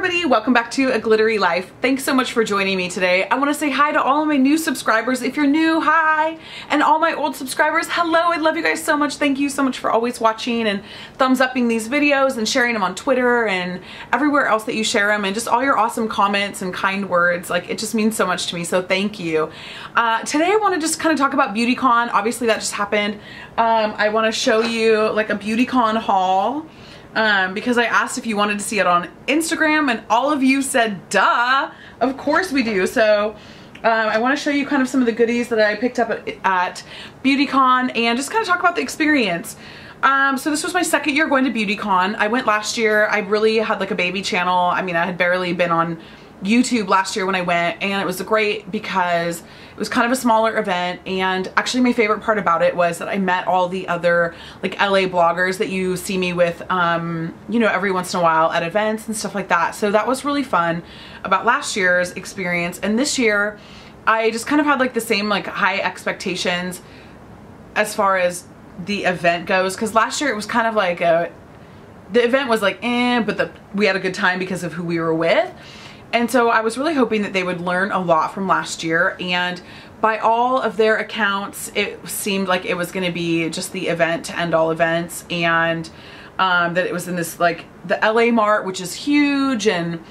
everybody, welcome back to A Glittery Life. Thanks so much for joining me today. I want to say hi to all of my new subscribers. If you're new, hi, and all my old subscribers, hello. I love you guys so much. Thank you so much for always watching and thumbs upping these videos and sharing them on Twitter and everywhere else that you share them, and just all your awesome comments and kind words. Like, it just means so much to me, so thank you. Today I want to just kind of talk about BeautyCon. Obviously that just happened. I want to show you like a BeautyCon haul. Because I asked if you wanted to see it on Instagram, and all of you said, duh, of course we do. So I want to show you kind of some of the goodies that I picked up at BeautyCon and just kind of talk about the experience. So this was my second year going to BeautyCon. I went last year. I really had like a baby channel. I mean, I had barely been on YouTube last year when I went, and it was great because it was kind of a smaller event. And actually my favorite part about it was that I met all the other like LA bloggers that you see me with, you know, every once in a while at events and stuff like that. So that was really fun about last year's experience. And this year I just kind of had like the same like high expectations as far as the event goes, because last year it was kind of like the event was like but we had a good time because of who we were with. And so I was really hoping that they would learn a lot from last year, and by all of their accounts it seemed like it was going to be just the event to end all events, and that it was in this like the LA Mart, which is huge, and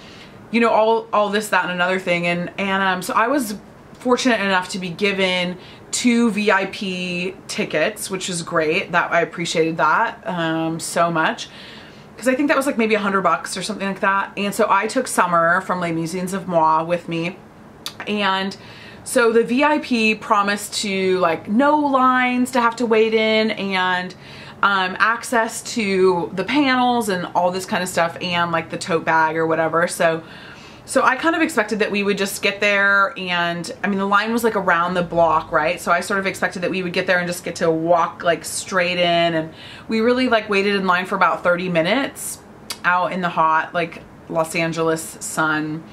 you know, all this, that, and another thing. And so I was fortunate enough to be given 2 VIP tickets, which is great. That I appreciated that so much, because I think that was like maybe $100 or something like that. And so I took Summer from Les Musiciens of Moi with me. And so the VIP promised to like no lines to have to wait in, and access to the panels and all this kind of stuff, and like the tote bag or whatever. So I kind of expected that we would just get there, and I mean the line was like around the block, right? So I sort of expected that we would get there and just get to walk like straight in, and we really like waited in line for about 30 minutes out in the hot like Los Angeles sun.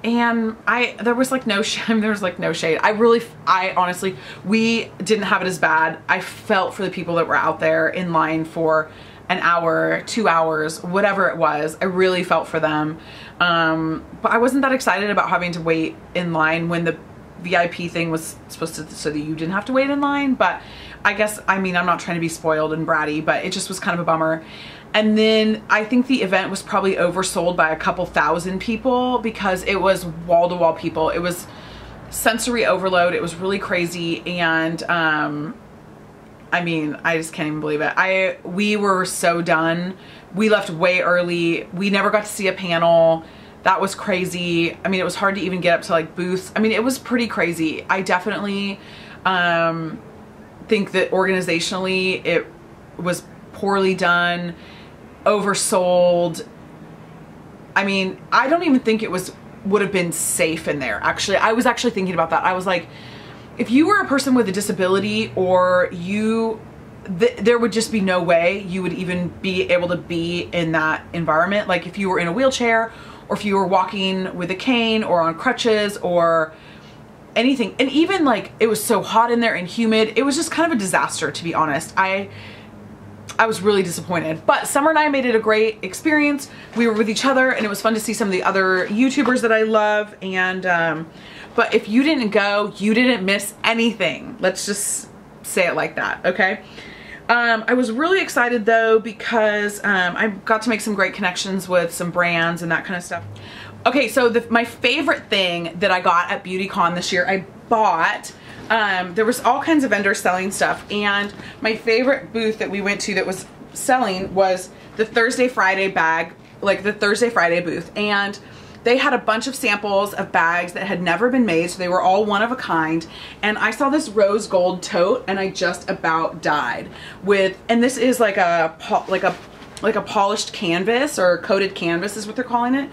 And there was like no shame, there was like no shade. I honestly, we didn't have it as bad. I felt for the people that were out there in line for an hour, 2 hours, whatever it was. I really felt for them. But I wasn't that excited about having to wait in line when the VIP thing was supposed to, so that you didn't have to wait in line. But I guess, I mean, I'm not trying to be spoiled and bratty, but it just was kind of a bummer. And then I think the event was probably oversold by a couple thousand people, because it was wall-to-wall people. It was sensory overload. It was really crazy. And I mean, I just can't even believe it. We were so done. We left way early. We never got to see a panel. That was crazy. I mean, it was hard to even get up to like booths. I mean, it was pretty crazy. I definitely think that organizationally it was poorly done, oversold. I mean, I don't even think it would have been safe in there. Actually, I was actually thinking about that. I was like, if you were a person with a disability, or there would just be no way you would even be able to be in that environment. Like if you were in a wheelchair, or if you were walking with a cane or on crutches or anything. And even like, it was so hot in there and humid. It was just kind of a disaster, to be honest. I was really disappointed. But Summer and I made it a great experience. We were with each other, and it was fun to see some of the other YouTubers that I love. And but if you didn't go, you didn't miss anything. Let's just say it like that, okay? I was really excited though, because I got to make some great connections with some brands and that kind of stuff. Okay, so my favorite thing that I got at BeautyCon this year, I bought, there was all kinds of vendors selling stuff, and my favorite booth that we went to that was selling was the Thursday Friday bag, like the Thursday Friday booth. And they had a bunch of samples of bags that had never been made, so they were all one of a kind. And I saw this rose gold tote, and I just about died with, and this is like a polished canvas, or coated canvas is what they're calling it.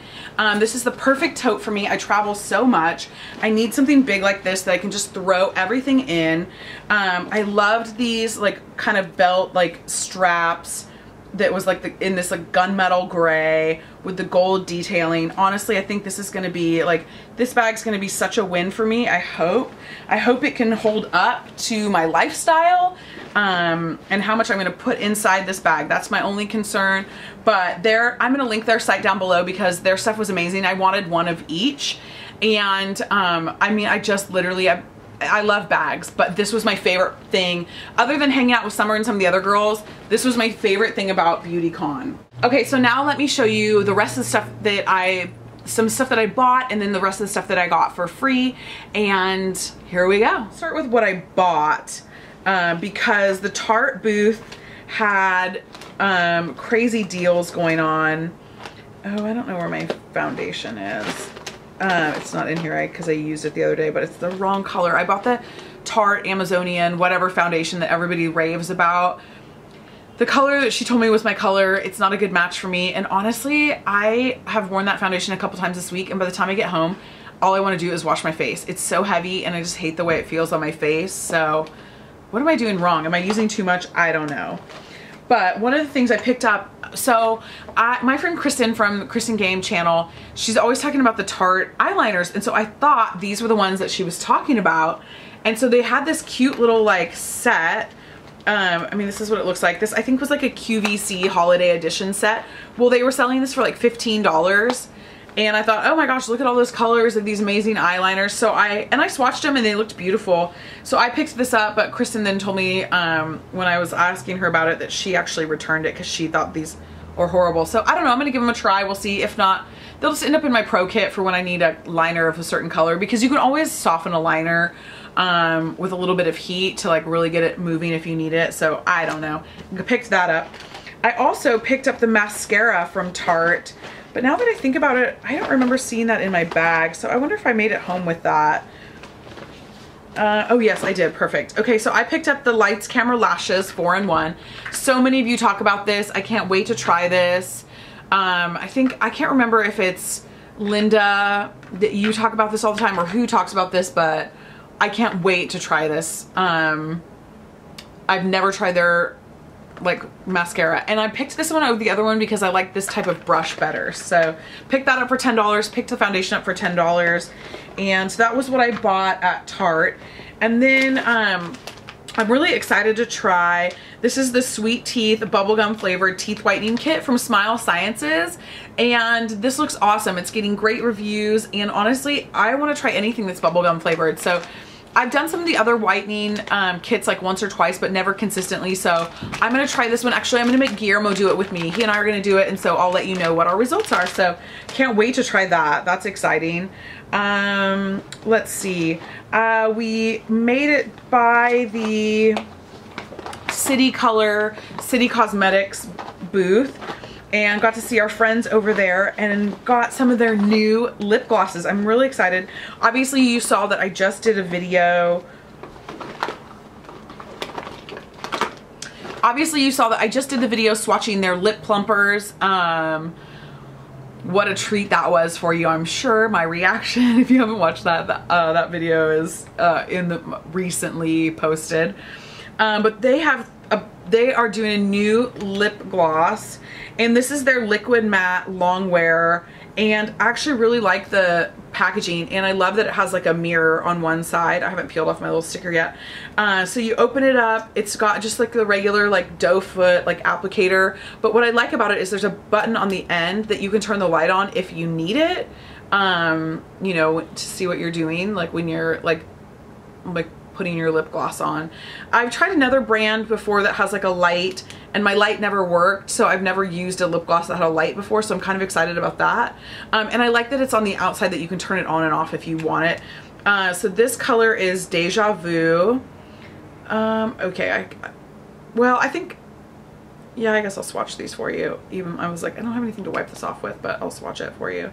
This is the perfect tote for me. I travel so much. I need something big like this that I can just throw everything in. I loved these like kind of belt like straps that was like in this like gunmetal gray with the gold detailing. Honestly, I think this is going to be like, this bag's going to be such a win for me. I hope it can hold up to my lifestyle. and how much I'm going to put inside this bag. That's my only concern. But I'm going to link their site down below because their stuff was amazing. I wanted one of each. And I mean, I just literally, I love bags, but this was my favorite thing. Other than hanging out with Summer and some of the other girls, this was my favorite thing about BeautyCon. Okay, so now let me show you the rest of the stuff that some stuff that I bought, and then the rest of the stuff that I got for free. And here we go. Start with what I bought because the Tarte booth had crazy deals going on. Oh, I don't know where my foundation is. It's not in here because I used it the other day, but it's the wrong color. I bought the Tarte Amazonian whatever foundation that everybody raves about. The color that she told me was my color. It's not a good match for me. And honestly, I have worn that foundation a couple times this week, and by the time I get home, all I want to do is wash my face. It's so heavy and I just hate the way it feels on my face. So what am I doing wrong? Am I using too much? I don't know. But one of the things I picked up, so my friend Kristen from the Kristen Game channel, she's always talking about the Tarte eyeliners. And so I thought these were the ones that she was talking about. And so they had this cute little like set. I mean, this is what it looks like. This I think was like a QVC holiday edition set. Well, they were selling this for like $15. And I thought, oh my gosh, look at all those colors of these amazing eyeliners. So I swatched them and they looked beautiful. So I picked this up, but Kristen then told me when I was asking her about it that she actually returned it because she thought these were horrible. So I don't know, I'm gonna give them a try. We'll see. If not, they'll just end up in my pro kit for when I need a liner of a certain color, because you can always soften a liner with a little bit of heat to like really get it moving if you need it. So I don't know. I picked that up. I also picked up the mascara from Tarte. But now that I think about it, I don't remember seeing that in my bag. So I wonder if I made it home with that. Oh yes, I did. Perfect. Okay, so I picked up the Lights Camera Lashes 4-in-1. So many of you talk about this. I can't wait to try this. I can't remember if it's Linda that you talk about this all the time or who talks about this, but I can't wait to try this. I've never tried their like mascara, and I picked this one over the other one because I like this type of brush better. So picked that up for $10, picked the foundation up for $10, and so that was what I bought at Tarte. And then I'm really excited to try, this is the Sweet Teeth bubblegum flavored teeth whitening kit from Smile Sciences, and this looks awesome. It's getting great reviews, and honestly I want to try anything that's bubblegum flavored. So I've done some of the other whitening kits like once or twice, but never consistently. So I'm gonna try this one. Actually, I'm gonna make Guillermo do it with me. He and I are gonna do it, and so I'll let you know what our results are. So can't wait to try that. That's exciting. Let's see. We made it by the City Cosmetics booth, and got to see our friends over there and got some of their new lip glosses. I'm really excited. Obviously you saw that I just did a video. Swatching their lip plumpers. What a treat that was for you, I'm sure. My reaction, if you haven't watched that, that video is recently posted. But they are doing a new lip gloss, and this is their liquid matte long wear, and I actually really like the packaging, and I love that it has like a mirror on one side. I haven't peeled off my little sticker yet. So you open it up, it's got just like the regular like doe foot like applicator, but what I like about it is there's a button on the end that you can turn the light on if you need it, you know, to see what you're doing like when you're like putting your lip gloss on. I've tried another brand before that has like a light, and my light never worked, so I've never used a lip gloss that had a light before, so I'm kind of excited about that. And I like that it's on the outside that you can turn it on and off if you want it. So this color is Deja Vu. Okay, I think, yeah, I guess I'll swatch these for you. Even I was like, I don't have anything to wipe this off with, but I'll swatch it for you.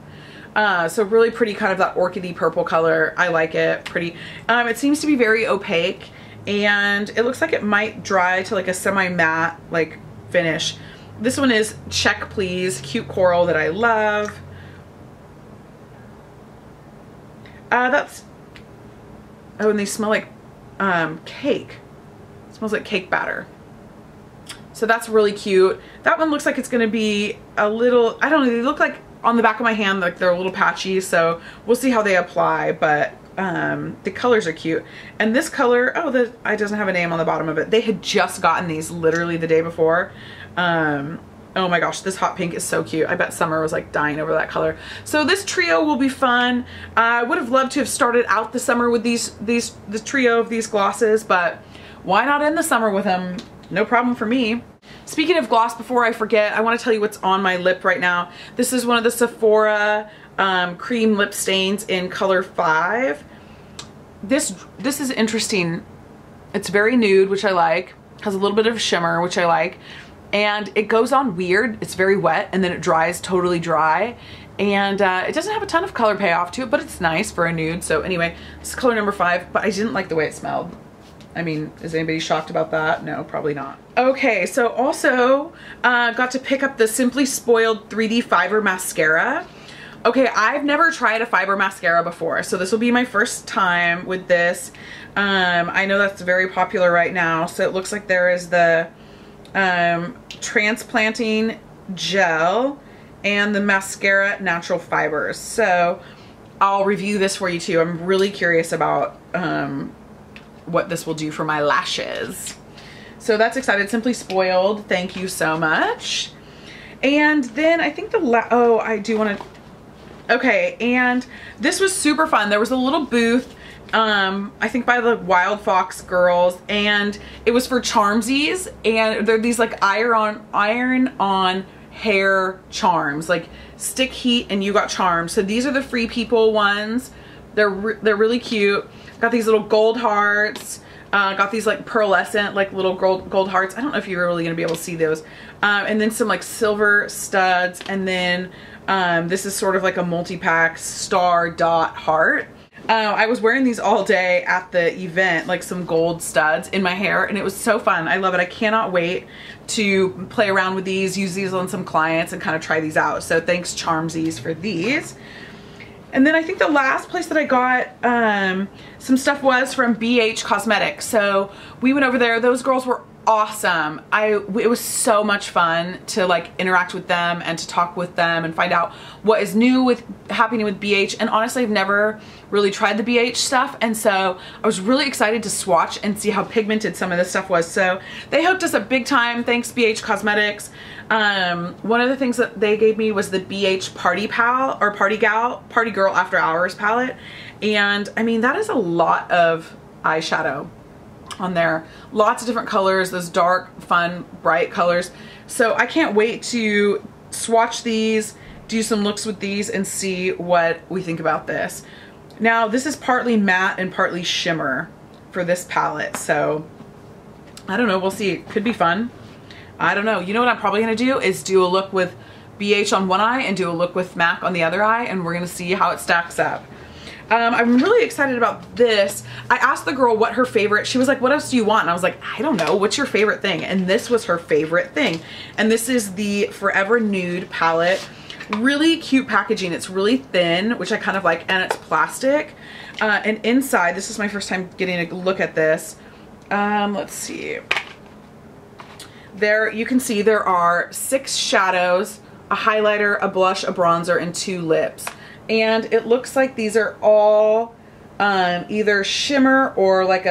So really pretty, kind of that orchidy purple color. I like it. Pretty. It seems to be very opaque, and it looks like it might dry to like a semi-matte like finish. This one is Check Please, cute coral that I love. Oh, and they smell like cake. It smells like cake batter. So that's really cute. That one looks like it's gonna be a little, I don't know, they look like on the back of my hand like they're a little patchy, so we'll see how they apply, but the colors are cute. And this color, oh, it doesn't have a name on the bottom of it. They had just gotten these literally the day before. Oh my gosh, this hot pink is so cute. I bet Summer was like dying over that color. So this trio will be fun. I would have loved to have started out the summer with the trio of these glosses, but why not end the summer with them? No problem for me. Speaking of gloss, before I forget, I want to tell you what's on my lip right now. This is one of the Sephora cream lip stains in color 5. This is interesting. It's very nude, which I like. Has a little bit of shimmer, which I like. And it goes on weird. It's very wet, and then it dries totally dry. And it doesn't have a ton of color payoff to it, but it's nice for a nude. So anyway, this is color number 5, but I didn't like the way it smelled. I mean, is anybody shocked about that? No, probably not. Okay, so also got to pick up the Simply Spoiled 3D Fiber Mascara. Okay, I've never tried a fiber mascara before, so this will be my first time with this. I know that's very popular right now. So it looks like there is the transplanting gel and the mascara natural fibers. So I'll review this for you too. I'm really curious about what this will do for my lashes. So that's excited. Simply Spoiled, thank you so much. And then I think oh, I do want to, okay, and this was super fun. There was a little booth, I think by the Wild Fox girls, and it was for Charmsies, and they're these like iron on hair charms, like stick heat and you got charms. So these are the Free People ones. They're really cute. Got these little gold hearts. Got these like pearlescent, like little gold hearts. I don't know if you're really gonna be able to see those. And then some like silver studs. And then this is sort of like a multi-pack star dot heart. I was wearing these all day at the event, like some gold studs in my hair, and it was so fun. I love it. I cannot wait to play around with these, use these on some clients, and kind of try these out. So thanks Charmsies for these. And then I think the last place that I got some stuff was from BH Cosmetics. So we went over there. Those girls were awesome. It was so much fun to like interact with them and to talk with them and find out what is new happening with BH. And honestly, I've never really tried the BH stuff, and so I was really excited to swatch and see how pigmented some of this stuff was. So they hooked us up big time. Thanks BH Cosmetics. One of the things that they gave me was the BH Party Pal or Party Girl After Hours palette, and I mean that is a lot of eyeshadow on there. Lots of different colors, those dark, fun, bright colors. So I can't wait to swatch these, do some looks with these, and see what we think about this. Now this is partly matte and partly shimmer for this palette, so I don't know, we'll see. It could be fun. I don't know. You know what I'm probably gonna do is do a look with BH on one eye and do a look with MAC on the other eye, and we're gonna see how it stacks up. I'm really excited about this. I asked the girl what her favorite, she was like, what else do you want? And I was like, I don't know, what's your favorite thing? And this was her favorite thing. And this is the Forever Nude palette. Really cute packaging. It's really thin, which I kind of like, and it's plastic. And inside, this is my first time getting a look at this. Let's see. There, you can see there are 6 shadows, a highlighter, a blush, a bronzer, and 2 lips. And it looks like these are all either shimmer or like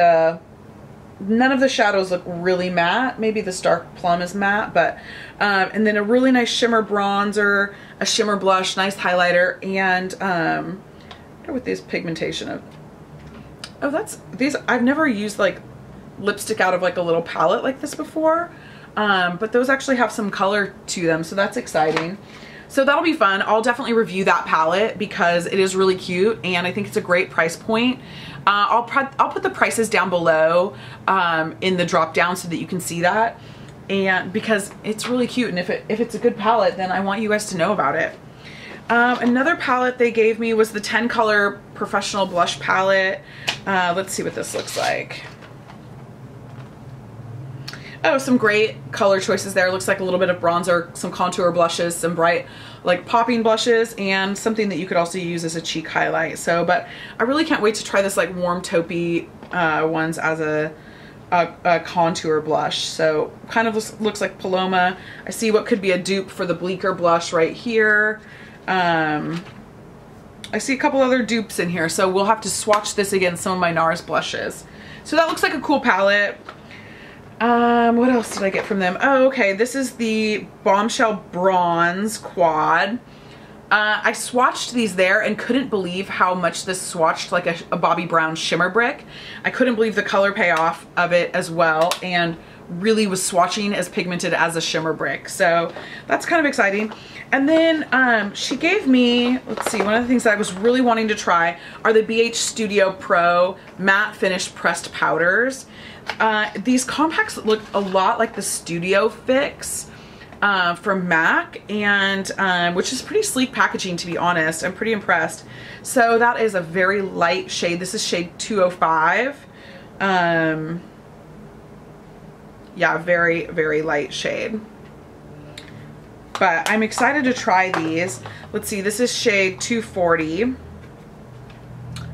none of the shadows look really matte. Maybe this dark plum is matte, but, and then a really nice shimmer bronzer, a shimmer blush, nice highlighter, and, I wonder what this pigmentation of, oh, that's, these, I've never used like lipstick out of like a little palette like this before, but those actually have some color to them, so that's exciting. So that'll be fun. I'll definitely review that palette because it is really cute and I think it's a great price point. I'll put the prices down below in the drop down so that you can see that, and because it's really cute, and if it's a good palette, then I want you guys to know about it. Another palette they gave me was the 10 color professional blush palette. Let's see what this looks like. Oh, some great color choices there. Looks like a little bit of bronzer, some contour blushes, some bright like popping blushes, and something that you could also use as a cheek highlight. So, but I really can't wait to try this like warm taupey ones as a contour blush. So kind of looks like Paloma. I see what could be a dupe for the Bleecker blush right here. I see a couple other dupes in here, so we'll have to swatch this against some of my NARS blushes. So that looks like a cool palette. What else did I get from them? Oh, okay, this is the Bombshell Bronze Quad. I swatched these there and couldn't believe how much this swatched like a Bobbi Brown shimmer brick. I couldn't believe the color payoff of it as well, and really was swatching as pigmented as a shimmer brick. So that's kind of exciting. And then she gave me, let's see, one of the things that I was really wanting to try are the BH Studio Pro Matte Finish Pressed Powders. These compacts look a lot like the Studio Fix from MAC, and which is pretty sleek packaging, to be honest. I'm pretty impressed. So that is a very light shade. This is shade 205. Yeah, very, very light shade. But I'm excited to try these. Let's see, this is shade 240.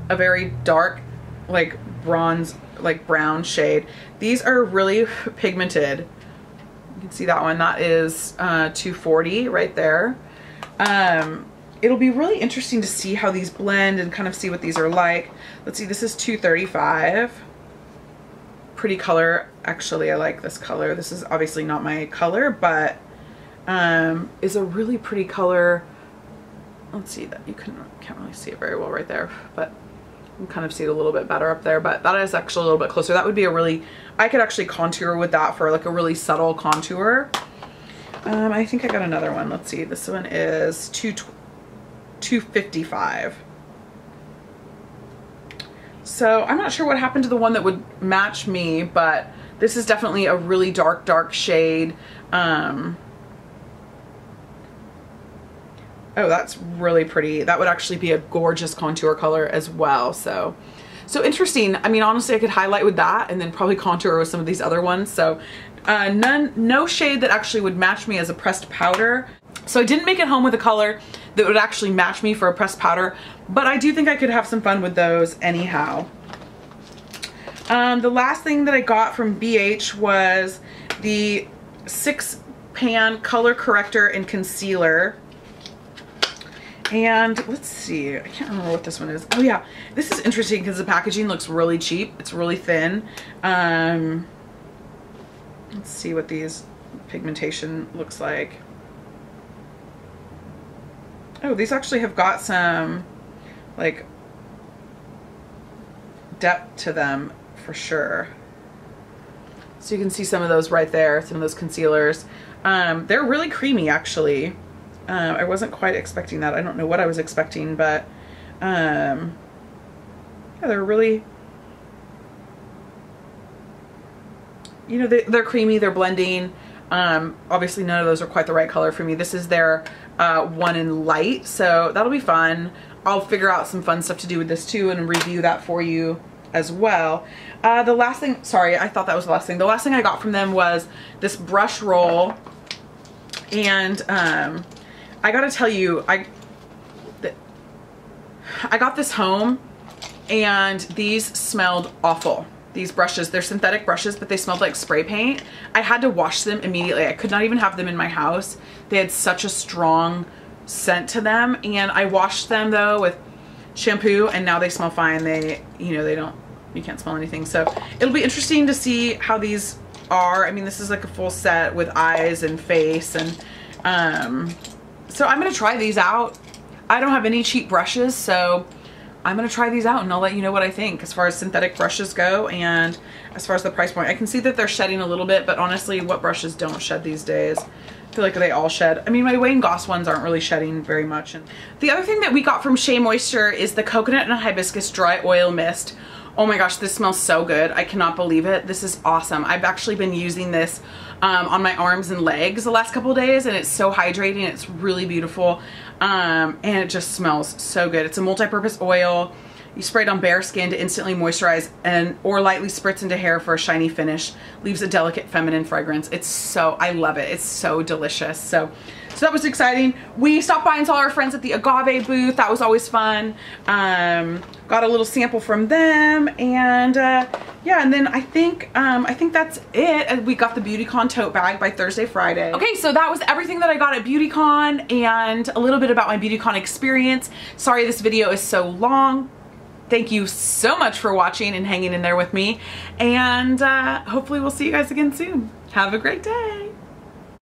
A very dark, like bronze, like brown shade. These are really pigmented. You can see that one. That is 240 right there. It'll be really interesting to see how these blend and kind of see what these are like. Let's see, this is 235. Pretty color. Actually, I like this color. This is obviously not my color, but is a really pretty color. Let's see, that you can't really see it very well right there, but you can kind of see it a little bit better up there. But that is actually a little bit closer. That would be a really, I could actually contour with that for like a really subtle contour. I think I got another one. Let's see, this one is 255. So I'm not sure what happened to the one that would match me, but this is definitely a really dark, dark shade. Oh, that's really pretty. That would actually be a gorgeous contour color as well. So interesting. I mean, honestly, I could highlight with that and then probably contour with some of these other ones. So no shade that actually would match me as a pressed powder. So I didn't make it home with a color that would actually match me for a pressed powder, but I do think I could have some fun with those anyhow. The last thing that I got from BH was the 6-pan color corrector and concealer. And let's see, I can't remember what this one is. Oh yeah, this is interesting because the packaging looks really cheap. It's really thin. Let's see what these pigmentation looks like. Oh, these actually have got some like depth to them for sure. So you can see some of those right there, some of those concealers. They're really creamy actually. I wasn't quite expecting that. I don't know what I was expecting, but yeah, they're really, you know, they're creamy, they're blending. Obviously none of those are quite the right color for me. This is their one in light, so that'll be fun. I'll figure out some fun stuff to do with this too and review that for you as well. The last thing, sorry, I thought that was the last thing. The last thing I got from them was this brush roll, and I gotta tell you, I got this home and these smelled awful. These brushes, they're synthetic brushes, but they smelled like spray paint. I had to wash them immediately. I could not even have them in my house. They had such a strong scent to them, and I washed them though with shampoo, and now they smell fine. They, you know, you can't smell anything. So it'll be interesting to see how these are. I mean, this is like a full set with eyes and face, and so I'm gonna try these out. I don't have any cheap brushes, so I'm gonna try these out and I'll let you know what I think as far as synthetic brushes go and as far as the price point. I can see that they're shedding a little bit, but honestly, what brushes don't shed these days? I feel like they all shed. I mean, my Wayne Goss ones aren't really shedding very much. And the other thing that we got from Shea Moisture is the Coconut and Hibiscus Dry Oil Mist. Oh my gosh, this smells so good. I cannot believe it. This is awesome. I've actually been using this on my arms and legs the last couple of days, and it's so hydrating. It's really beautiful, and it just smells so good. It's a multi-purpose oil. You spray it on bare skin to instantly moisturize or lightly spritz into hair for a shiny finish. Leaves a delicate feminine fragrance. I love it. It's so delicious. So that was exciting. We stopped by and saw our friends at the Agave booth. That was always fun. Got a little sample from them, and yeah, and then I think that's it. We got the BeautyCon tote bag by Thursday, Friday. Okay, so that was everything that I got at BeautyCon and a little bit about my BeautyCon experience. Sorry this video is so long. Thank you so much for watching and hanging in there with me, and hopefully we'll see you guys again soon. Have a great day.